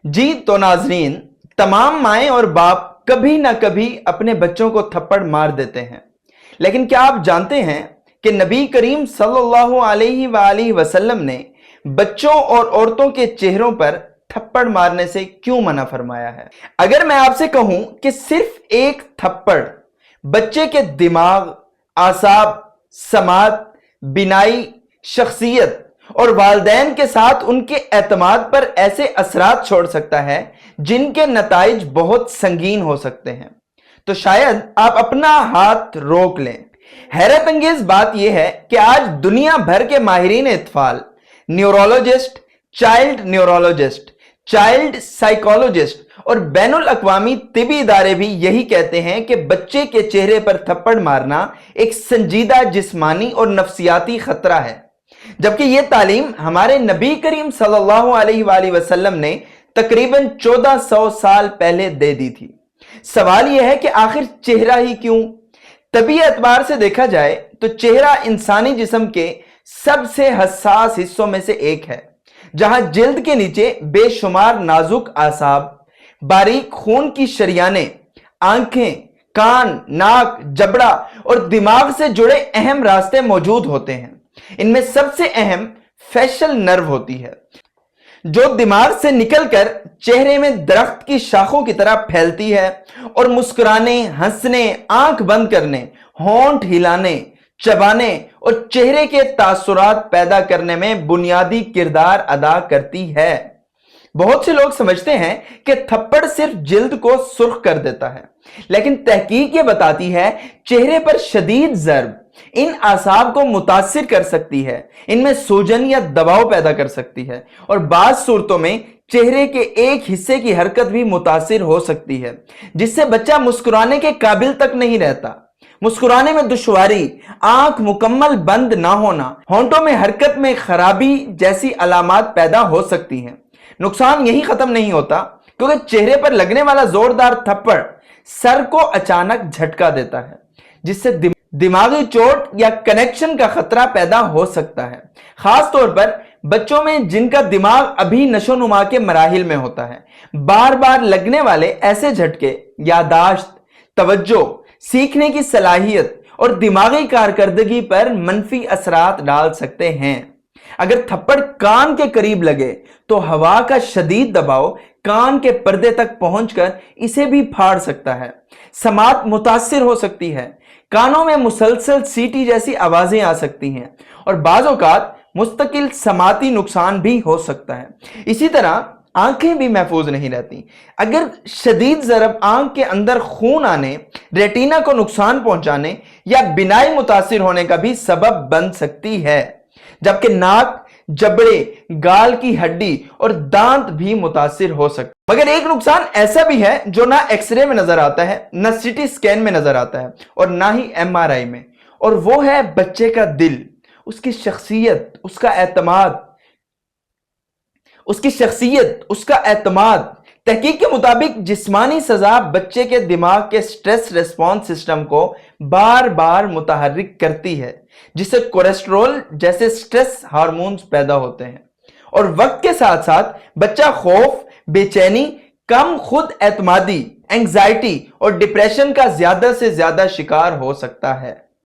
जी तो नाजरीन, तमाम माएं और बाप कभी ना कभी अपने बच्चों को थप्पड़ मार देते हैं, लेकिन क्या आप जानते हैं कि नबी करीम सल्लल्लाहु अलैहि वसल्लम ने बच्चों और औरतों के चेहरों पर थप्पड़ मारने से क्यों मना फरमाया है? अगर मैं आपसे कहूं कि सिर्फ एक थप्पड़ बच्चे के दिमाग, आसाब, समात, बिनाई, शख्सियत और वालिदैन के साथ उनके एतमाद पर ऐसे असरात छोड़ सकता है जिनके नताइज बहुत संगीन हो सकते हैं, तो शायद आप अपना हाथ रोक लें। हैरत अंगेज बात यह है कि आज दुनिया भर के माहिरीन इत्फाल, neurologist, child neurologist, child psychologist और बैनुल अक़वामी तिबी इदारे भी यही कहते हैं कि बच्चे के चेहरे पर थप्पड़ मारना एक संजीदा जिस्मानी और नफ्सियाती खतरा है, जबकि यह तालीम हमारे नबी करीम सल्लल्लाहु अलैहि वसल्लम ने तकरीबन 1400 साल पहले दे दी थी। सवाल यह है कि आखिर चेहरा ही क्यों? तबी एतबार से देखा जाए तो चेहरा इंसानी जिस्म के सबसे हसास हिस्सों में से एक है, जहां जिल्द के नीचे बेशुमार नाजुक आसाब, बारीक खून की शरियानें, आंखें, कान, नाक, जबड़ा और दिमाग से जुड़े अहम रास्ते मौजूद होते हैं। इनमें सबसे अहम फेशियल नर्व होती है, जो दिमाग से निकलकर चेहरे में दरख्त की शाखों की तरह फैलती है और मुस्कुराने, हंसने, आंख बंद करने, होंठ हिलाने, चबाने और चेहरे के तासुरात पैदा करने में बुनियादी किरदार अदा करती है। बहुत से लोग समझते हैं कि थप्पड़ सिर्फ जिल्द को सुर्ख कर देता है, लेकिन तहकीक ये बताती है चेहरे पर शदीद ज़र्ब इन आसाब को मुतासिर कर सकती है, इनमें सूजन या दबाव पैदा कर सकती है और बाज़ सूरतों में चेहरे के एक हिस्से की हरकत भी मुतासिर हो सकती है, जिससे बच्चा मुस्कुराने के काबिल तक नहीं रहता। मुस्कुराने में दुश्वारी, आंख मुकम्मल बंद ना होना, होंठों में हरकत में खराबी जैसी अलामात पैदा हो सकती हैं। नुकसान यही खत्म नहीं होता, क्योंकि चेहरे पर लगने वाला जोरदार थप्पड़ सर को अचानक झटका देता है, जिससे दिमागी चोट या कनेक्शन का खतरा पैदा हो सकता है, खास तौर पर बच्चों में जिनका दिमाग अभी नशोनुमा के मराहिल में होता है। बार बार लगने वाले ऐसे झटके यादाश्त, तवज्जो, सीखने की सलाहियत और दिमागी कारकर्दगी पर मनफी असरात डाल सकते हैं। अगर थप्पड़ कान के करीब लगे तो हवा का शदीद दबाव कान के पर्दे तक पहुंचकर इसे भी फाड़ सकता है। समात मुतासिर हो सकती है, कानों में मुसलसल सीटी जैसी आवाजें आ सकती हैं और बाज़ औक़ात मुस्तकिल समाती नुकसान भी हो सकता है। इसी तरह आंखें भी महफूज नहीं रहती। अगर शदीद ज़रब आंख के अंदर खून आने, रेटिना को नुकसान पहुंचाने या बिनाई मुतासिर होने का भी सबब बन सकती है, जबकि नाक, जबड़े, गाल की हड्डी और दांत भी मुतासिर हो सकते। मगर एक नुकसान ऐसा भी है जो ना एक्सरे में नजर आता है, ना सीटी स्कैन में नजर आता है और ना ही MRI में, और वो है बच्चे का दिल, उसकी शख्सियत, उसका एतमाद। तहकीक के मुताबिक जिस्मानी सजा बच्चे के दिमाग के स्ट्रेस रिस्पॉन्स सिस्टम को बार बार मुतहर्रिक करती है, जिससे कोलेस्ट्रॉल जैसे स्ट्रेस हार्मोन्स पैदा होते हैं और वक्त के साथ साथ बच्चा खौफ, बेचैनी, कम खुद एतमादी, एंग्जाइटी और डिप्रेशन का ज्यादा से ज्यादा शिकार हो सकता है।